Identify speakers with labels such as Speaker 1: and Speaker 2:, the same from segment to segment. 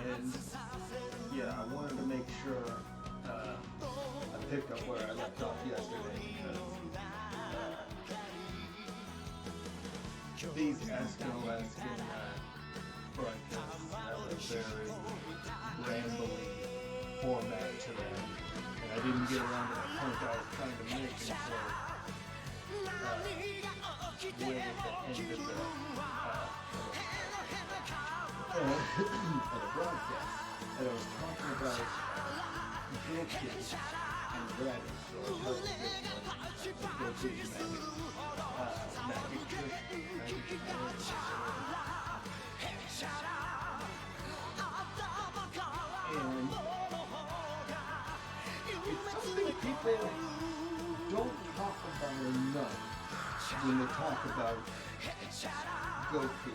Speaker 1: And yeah, I wanted to make sure I picked up where I left off yesterday because these Alaskan broadcasts have a very rambling format to them, and I didn't get around to the point I was trying to make until way at the end of the broadcast, and I was talking about Gokus and Raditz, or how to get Goku's magic trick, and it's something people don't talk about enough when they talk about Goku.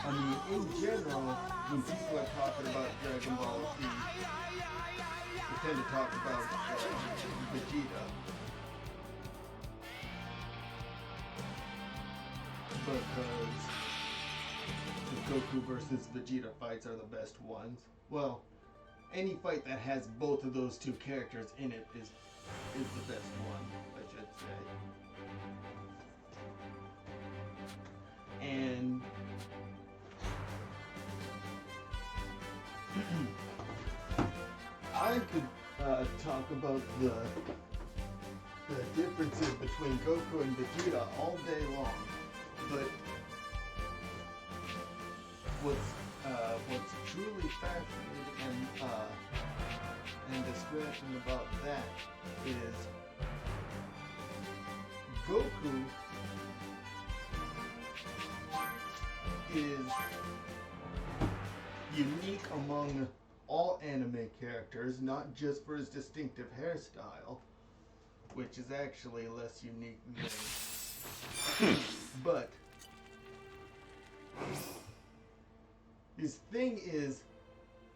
Speaker 1: I mean, in general, when people are talking about Dragon Ball Z, they tend to talk about Vegeta. Because the Goku versus Vegeta fights are the best ones. Well, any fight that has both of those two characters in it is the best one, I should say. And I could talk about the differences between Goku and Vegeta all day long, but what's truly fascinating and distressing about that is Goku is unique among all anime characters, not just for his distinctive hairstyle, which is actually less unique than but his thing is,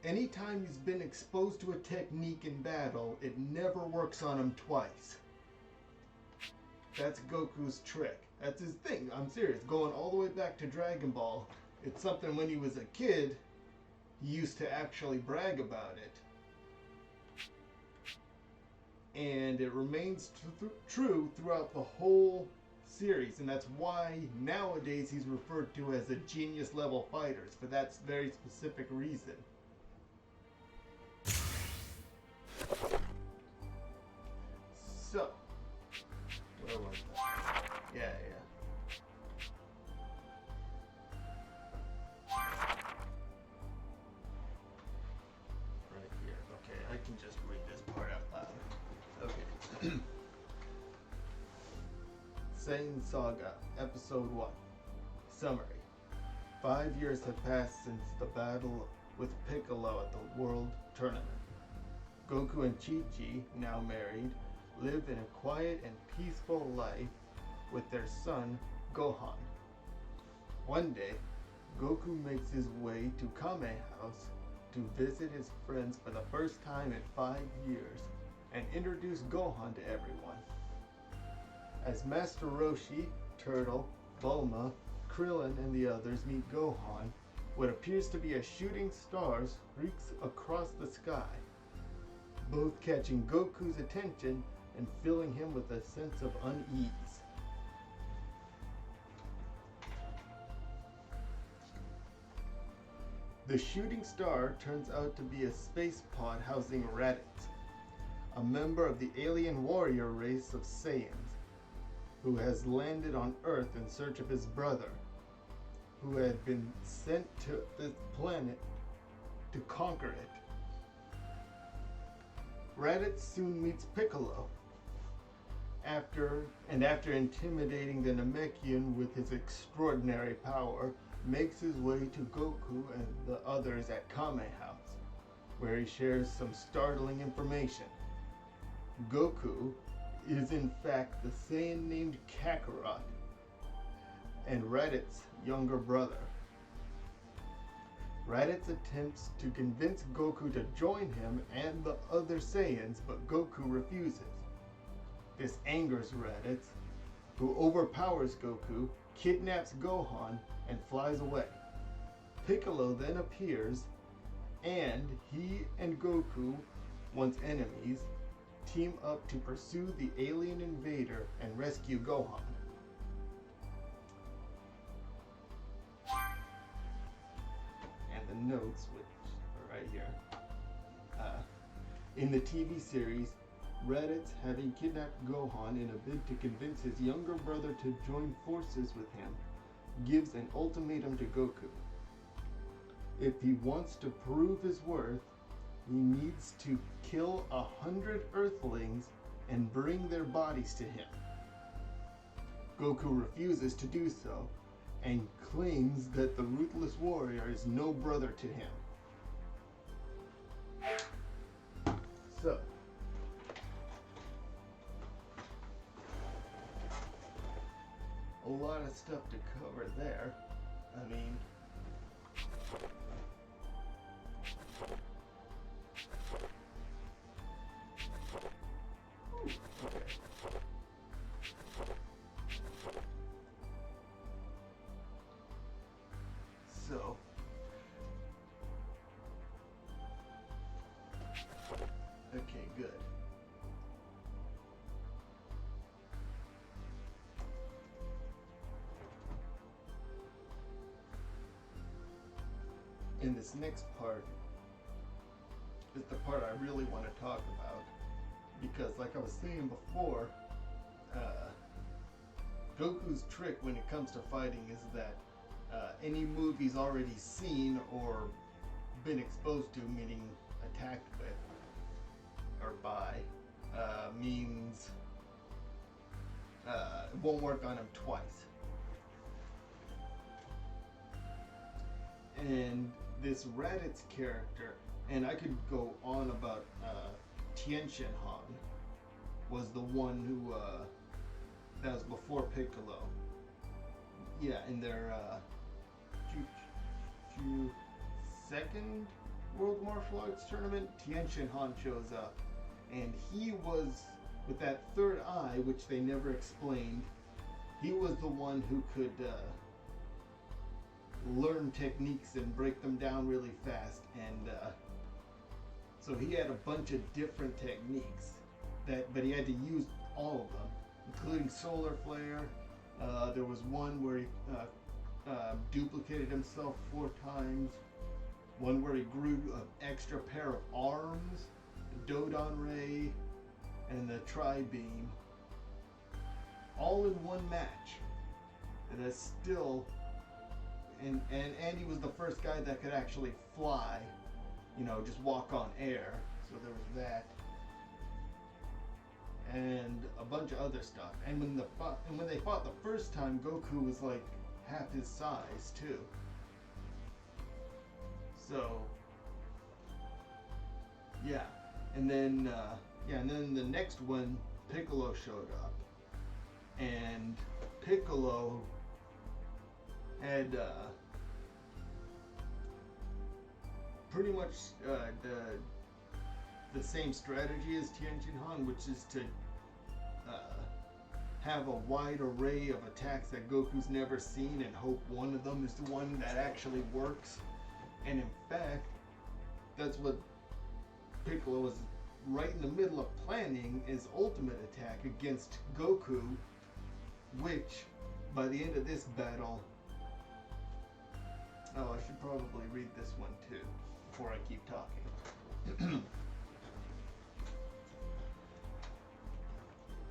Speaker 1: anytime he's been exposed to a technique in battle, it never works on him twice. That's Goku's trick. That's his thing. I'm serious. Going all the way back to Dragon Ball, it's something when he was a kid, he used to actually brag about it. And it remains true throughout the whole series, and that's why nowadays he's referred to as a genius level fighter, for that very specific reason. So, where was that? Yeah. Right here. Okay, I can just read this part out loud. Okay. Saiyan Saga, Episode 1. Summary. 5 years have passed since the battle with Piccolo at the World Tournament. Goku and Chi-Chi, now married, live in a quiet and peaceful life with their son, Gohan. One day, Goku makes his way to Kame House to visit his friends for the first time in 5 years and introduce Gohan to everyone. As Master Roshi, Turtle, Bulma, Krillin, and the others meet Gohan, what appears to be a shooting star streaks across the sky, both catching Goku's attention and filling him with a sense of unease. The shooting star turns out to be a space pod housing Raditz, a member of the alien warrior race of Saiyans, who has landed on Earth in search of his brother, who had been sent to this planet to conquer it. Raditz soon meets Piccolo, after intimidating the Namekian with his extraordinary power, makes his way to Goku and the others at Kame House, where he shares some startling information. Goku is in fact the Saiyan named Kakarot, and Raditz' younger brother. Raditz attempts to convince Goku to join him and the other Saiyans, but Goku refuses. This angers Raditz, who overpowers Goku, kidnaps Gohan, and flies away. Piccolo then appears, and he and Goku, once enemies, team up to pursue the alien invader and rescue Gohan. And the notes, which are right here. In the TV series, Raditz, having kidnapped Gohan in a bid to convince his younger brother to join forces with him, gives an ultimatum to Goku. If he wants to prove his worth, he needs to kill 100 Earthlings and bring their bodies to him. Goku refuses to do so and claims that the ruthless warrior is no brother to him. So, a lot of stuff to cover there. I mean, okay. So, okay, good. In this next part is the part I really want to talk about, because like I was saying before, Goku's trick when it comes to fighting is that any move he's already seen or been exposed to, meaning attacked with or by, means it won't work on him twice. And this Raditz character, and I could go on about Tien Shin Han, was the one who that was before Piccolo. Yeah, in their second World Martial Arts Tournament, Tien Shin Han shows up, and he was, with that third eye, which they never explained, he was the one who could learn techniques and break them down really fast, and so he had a bunch of different techniques but he had to use all of them, including solar flare. There was one where he duplicated himself 4 times, one where he grew an extra pair of arms, the Dodon Ray, and the Tri-Beam, all in one match. And that's still, and he was the first guy that could actually fly, just walk on air. So there was that, and a bunch of other stuff. And when they fought the first time, Goku was like half his size too. So yeah, and then the next one, Piccolo showed up, and Piccolo had pretty much the same strategy as Tien Shin Han, which is to have a wide array of attacks that Goku's never seen and hope one of them is the one that actually works. And in fact, that's what Piccolo was right in the middle of planning, his ultimate attack against Goku, which by the end of this battle, I should probably read this one too before I keep talking.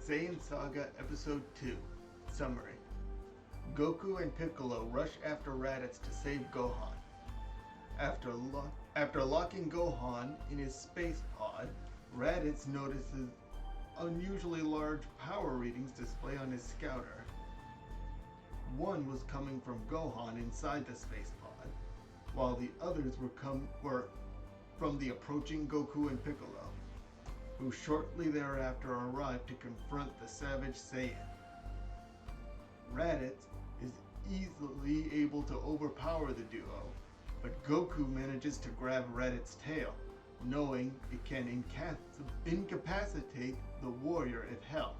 Speaker 1: Saiyan Saga Episode 2 Summary. Goku and Piccolo rush after Raditz to save Gohan. After locking Gohan in his space pod, Raditz notices unusually large power readings display on his scouter. One was coming from Gohan inside the space pod, while the others were from the approaching Goku and Piccolo, who shortly thereafter arrived to confront the savage Saiyan. Raditz is easily able to overpower the duo, but Goku manages to grab Raditz' tail, knowing it can incapacitate the warrior if held.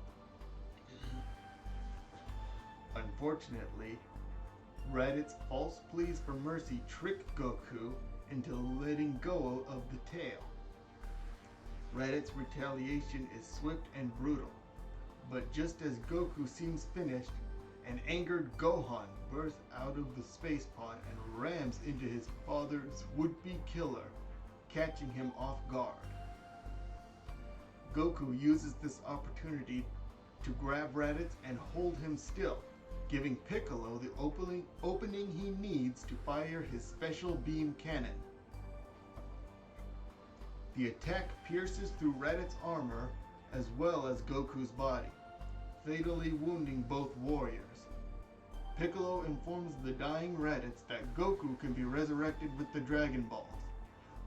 Speaker 1: Unfortunately, Raditz' false pleas for mercy trick Goku into letting go of the tail. Raditz' retaliation is swift and brutal, but just as Goku seems finished, an angered Gohan bursts out of the space pod and rams into his father's would-be killer, catching him off guard. Goku uses this opportunity to grab Raditz and hold him still, giving Piccolo the opening he needs to fire his special beam cannon. The attack pierces through Raditz's armor as well as Goku's body, fatally wounding both warriors. Piccolo informs the dying Raditz that Goku can be resurrected with the Dragon Balls,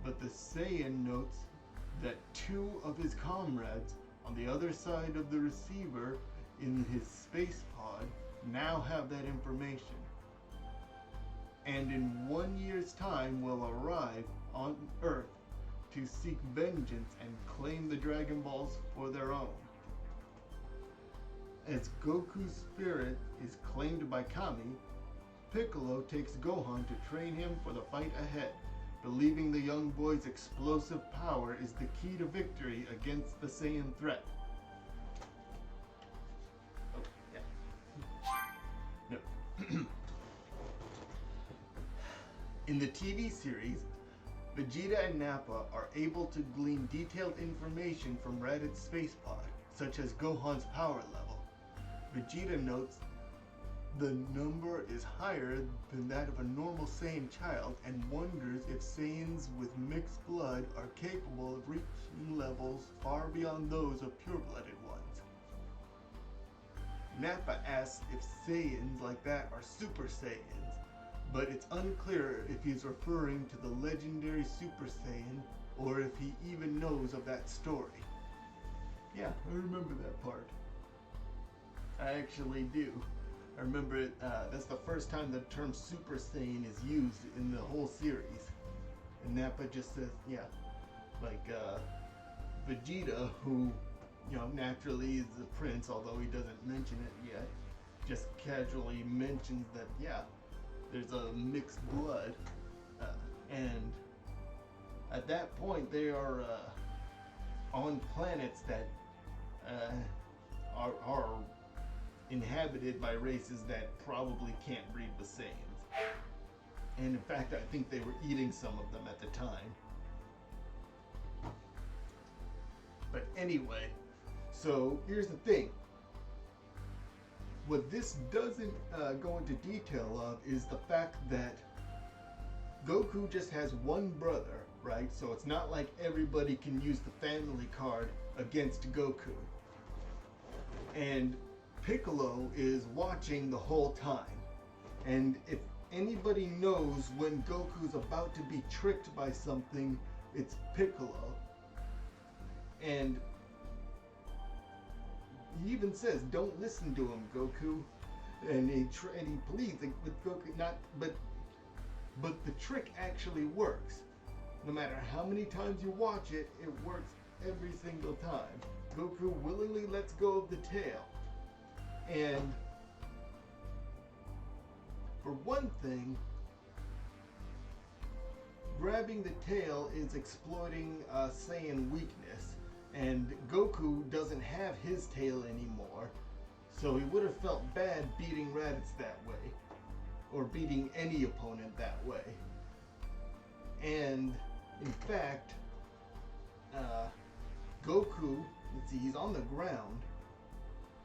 Speaker 1: but the Saiyan notes that two of his comrades on the other side of the receiver in his space pod now have that information, and in 1 year's time will arrive on Earth to seek vengeance and claim the Dragon Balls for their own. As Goku's spirit is claimed by Kami, Piccolo takes Gohan to train him for the fight ahead, believing the young boy's explosive power is the key to victory against the Saiyan threat. Oh, yeah. No. In the TV series, Vegeta and Nappa are able to glean detailed information from Raditz's space pod, such as Gohan's power level. Vegeta notes the number is higher than that of a normal Saiyan child and wonders if Saiyans with mixed blood are capable of reaching levels far beyond those of pure-blooded ones. Nappa asks if Saiyans like that are Super Saiyans, but it's unclear if he's referring to the legendary Super Saiyan or if he even knows of that story. Yeah, I remember that part. I actually do. I remember it, that's the first time the term Super Saiyan is used in the whole series. And Nappa just says, yeah, like Vegeta, who, you know, naturally is the prince, although he doesn't mention it yet, just casually mentions that, yeah, there's a mixed blood, and at that point they are on planets that are inhabited by races that probably can't breed with Saiyans. And in fact, I think they were eating some of them at the time. But anyway, so here's the thing. What this doesn't go into detail of is the fact that Goku just has one brother, right? So it's not like everybody can use the family card against Goku. And Piccolo is watching the whole time. And if anybody knows when Goku's about to be tricked by something, it's Piccolo. And he even says, "Don't listen to him, Goku." And he pleads with Goku, but the trick actually works. No matter how many times you watch it, it works every single time. Goku willingly lets go of the tail. And for one thing, grabbing the tail is exploiting Saiyan weakness, and Goku doesn't have his tail anymore, so he would have felt bad beating Raditz that way, or beating any opponent that way. And in fact, Goku, let's see, he's on the ground,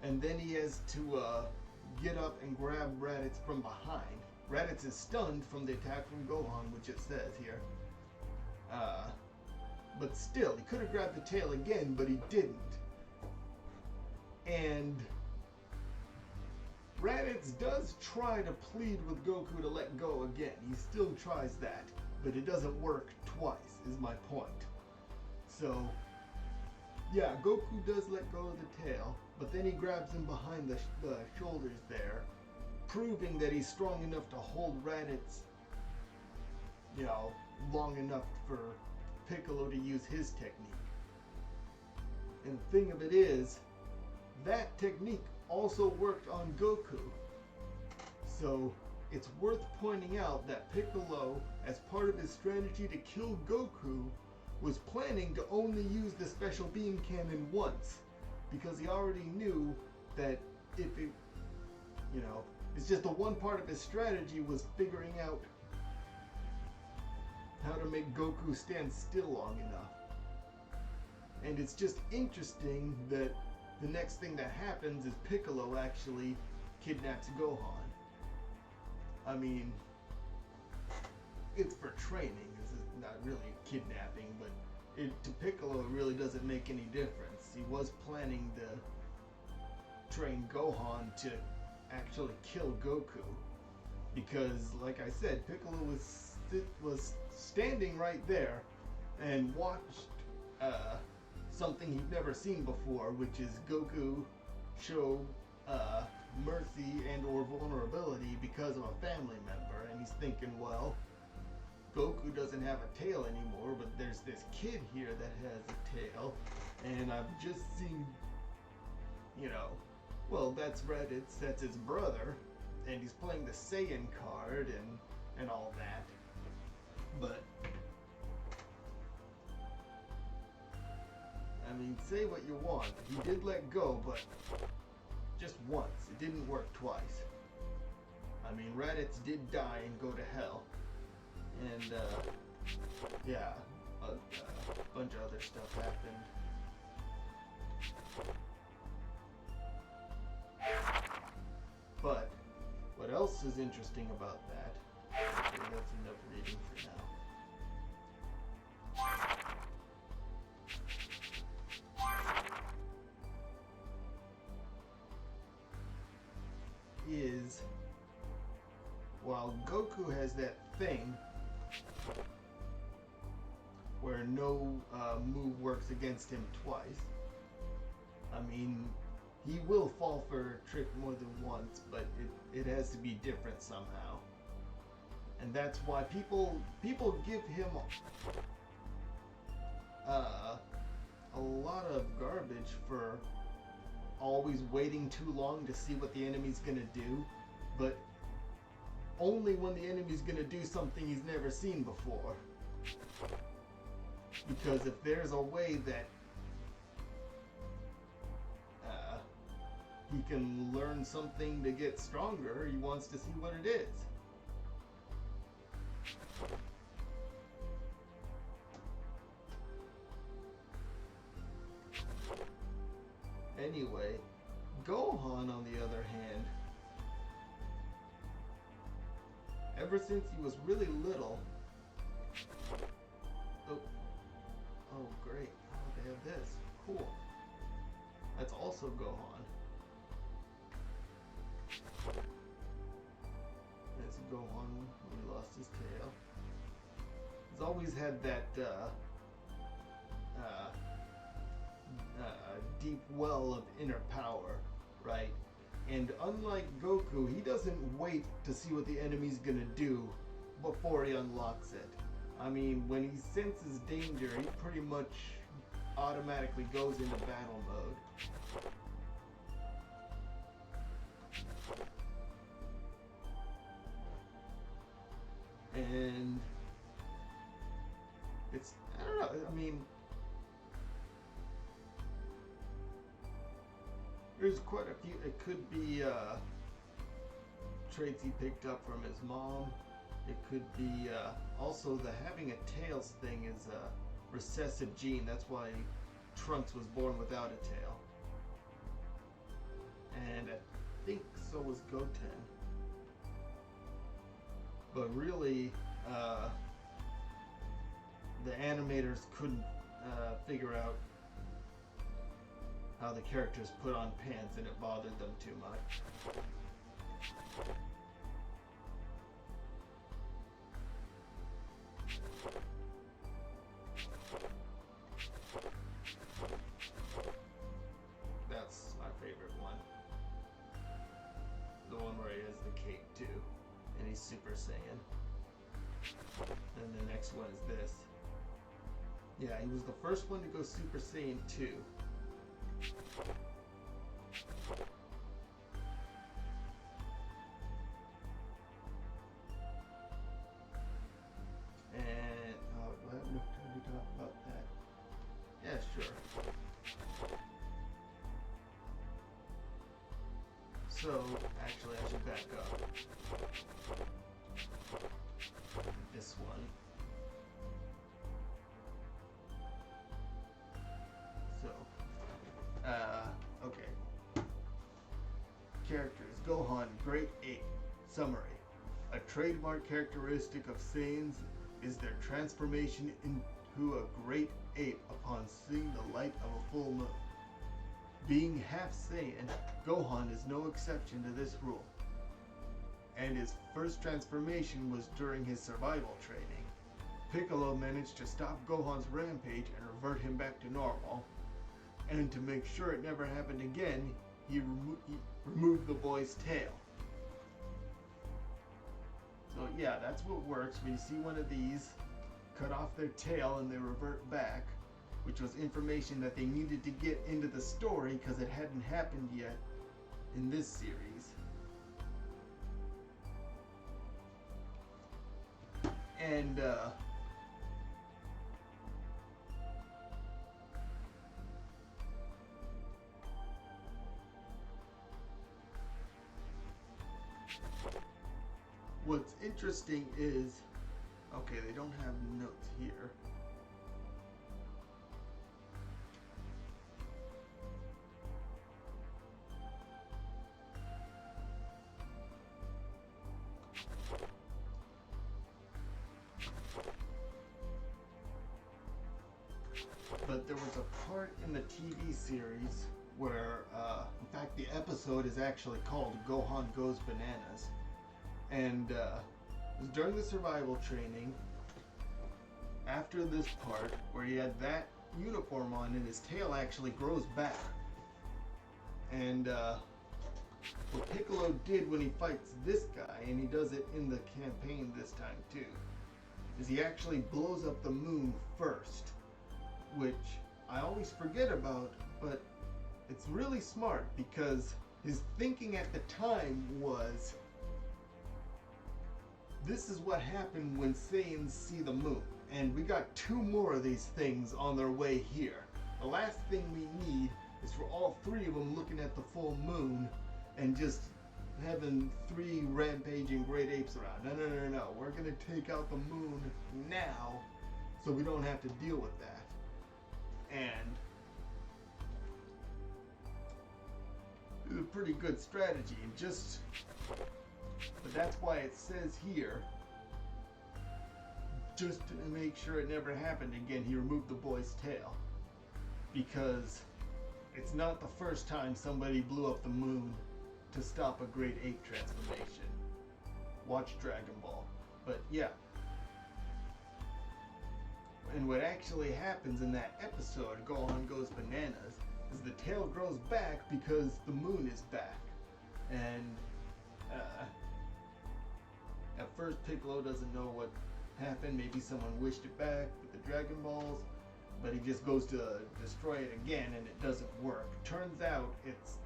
Speaker 1: and then he has to get up and grab Raditz from behind. Raditz is stunned from the attack from Gohan, which it says here. But still, he could have grabbed the tail again, but he didn't. And Raditz does try to plead with Goku to let go again. He still tries that, but it doesn't work twice, is my point. So, yeah, Goku does let go of the tail, but then he grabs him behind the shoulders there, proving that he's strong enough to hold Raditz, long enough for Piccolo to use his technique. And the thing of it is, that technique also worked on Goku. So it's worth pointing out that Piccolo, as part of his strategy to kill Goku, was planning to only use the special beam cannon once, because he already knew that if it, it's just the one part of his strategy was figuring out how to make Goku stand still long enough. And it's just interesting that the next thing that happens is Piccolo actually kidnaps Gohan. I mean, it's for training. This is not really kidnapping, but to Piccolo it really doesn't make any difference. He was planning to train Gohan to actually kill Goku, because, like I said, Piccolo was standing right there and watched something he'd never seen before, which is Goku show mercy and or vulnerability because of a family member, and he's thinking, well, Goku doesn't have a tail anymore, but there's this kid here that has a tail, and I've just seen, well, that's Raditz, that's his brother, and he's playing the Saiyan card and all that. But I mean, say what you want. He did let go, but just once. It didn't work twice. I mean, Raditz did die and go to hell. And, yeah, a bunch of other stuff happened. But, what else is interesting about that? Okay, that's enough reading for now. Is, while Goku has that thing where no move works against him twice, I mean, he will fall for a trick more than once, but it has to be different somehow. And that's why people give him a lot of garbage for always waiting too long to see what the enemy's gonna do, but only when the enemy's gonna do something he's never seen before. Because if there's a way that he can learn something to get stronger, he wants to see what it is. Anyway, Gohan, on the other hand, ever since he was really little... Oh, great. Oh, they have this. Cool. That's also Gohan. That's Gohan when he lost his tail. He's always had that deep well of inner power, right? And unlike Goku, he doesn't wait to see what the enemy's gonna do before he unlocks it. I mean, when he senses danger, he pretty much automatically goes into battle mode. And it's, I don't know, I mean, there's quite a few. It could be traits he picked up from his mom. It could be also the having a tails thing is a recessive gene. That's why Trunks was born without a tail. And I think so was Goten. But really, the animators couldn't figure out how the characters put on pants, and it bothered them too much. That's my favorite one. The one where he has the he's Super Saiyan. And the next one is this. Yeah, he was the first one to go Super Saiyan 2. And, oh, do I have enough time to talk about that? Yeah, sure. So, actually, I should back up. This one. So, okay. Characters. Gohan, Great Ape. Summary. A trademark characteristic of Saiyans is their transformation into a great ape upon seeing the light of a full moon. Being half Saiyan, Gohan is no exception to this rule. And his first transformation was during his survival training. Piccolo managed to stop Gohan's rampage and revert him back to normal. And to make sure it never happened again, he removed the boy's tail. So yeah, that's what works. When you see one of these, cut off their tail and they revert back, which was information that they needed to get into the story because it hadn't happened yet in this series. And what's interesting is, okay, they don't have notes here. But there was a part in the TV series where, in fact, the episode is actually called Gohan Goes Bananas. And it was during the survival training, after this part, where he had that uniform on and his tail actually grows back. And what Piccolo did when he fights this guy, and he does it in the campaign this time too, is he actually blows up the moon first. Which I always forget about, but it's really smart because his thinking at the time was, this is what happened when Saiyans see the moon, and we got 2 more of these things on their way here. The last thing we need is for all 3 of them looking at the full moon and just having 3 rampaging great apes around. No. We're gonna take out the moon now so we don't have to deal with that. And it's a pretty good strategy, and but that's why it says here, just to make sure it never happened again, he removed the boy's tail. Because it's not the first time somebody blew up the moon to stop a great ape transformation. Watch Dragon Ball. But yeah. And what actually happens in that episode, Gohan Goes Bananas, is the tail grows back because the moon is back. And at first Piccolo doesn't know what happened. Maybe someone wished it back with the Dragon Balls, but he just goes to destroy it again and it doesn't work. Turns out it's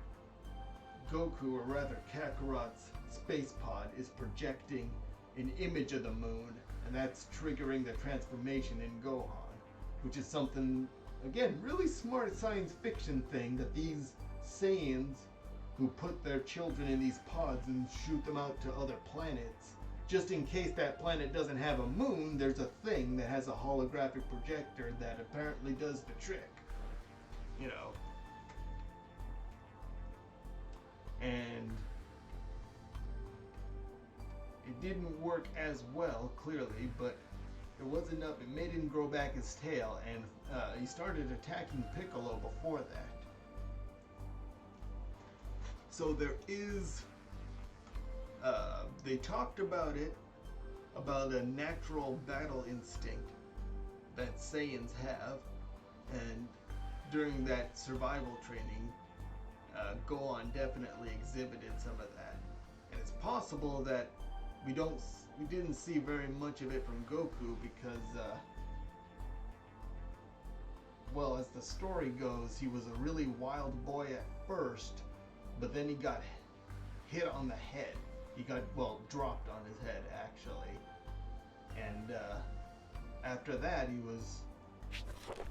Speaker 1: Goku, or rather Kakarot's space pod, is projecting an image of the moon, and that's triggering the transformation in Gohan, which is something, again, really smart science fiction thing that these Saiyans who put their children in these pods and shoot them out to other planets, just in case that planet doesn't have a moon, there's a thing that has a holographic projector that apparently does the trick, you know. And it didn't work as well, clearly, but it was enough. It made him grow back his tail, and he started attacking Piccolo before that. So there is, they talked about it, about a natural battle instinct that Saiyans have, and during that survival training, Gohan definitely exhibited some of that. And it's possible that we didn't see very much of it from Goku because well, as the story goes, he was a really wild boy at first, but then he got hit on the head. He got, well, dropped on his head actually, and after that he was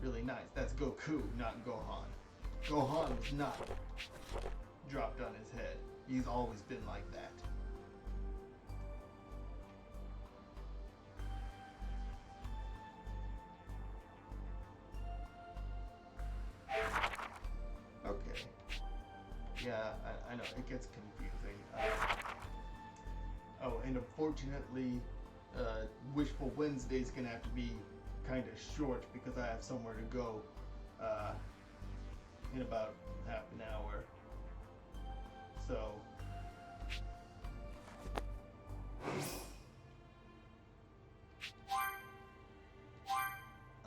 Speaker 1: really nice. That's Goku, not Gohan. Gohan was not dropped on his head. He's always been like that. Okay. Yeah, I know, it gets confusing. Oh, and unfortunately, Wishful Wednesday's gonna have to be kind of short because I have somewhere to go in about half an hour. So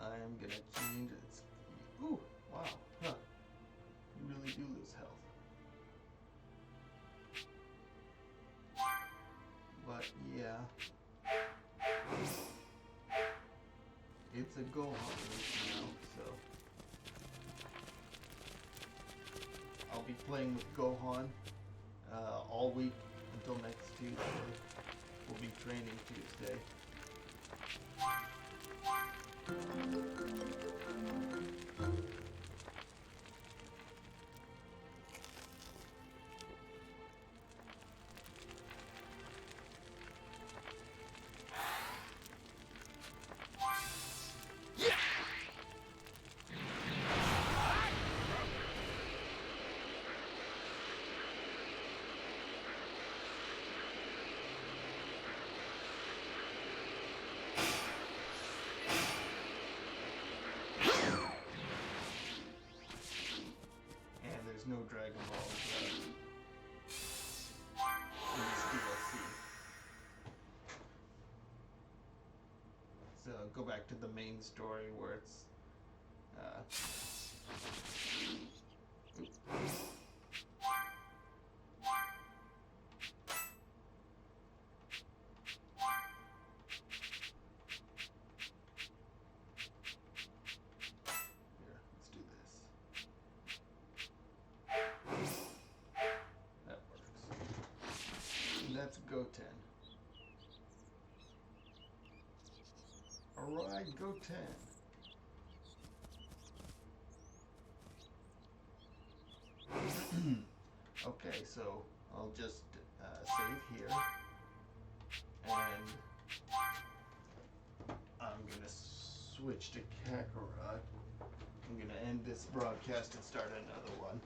Speaker 1: I'm gonna change it. Ooh, wow, huh. You really do lose health. But yeah. It's a Gohan now, so I'll be playing with Gohan all week until next Tuesday. We'll be training Tuesday. No Dragon Balls in this DLC. So go back to the main story where it's Let's go 10. Alright, go 10. Okay, so I'll just save here. And I'm gonna switch to Kakarot. I'm gonna end this broadcast and start another one.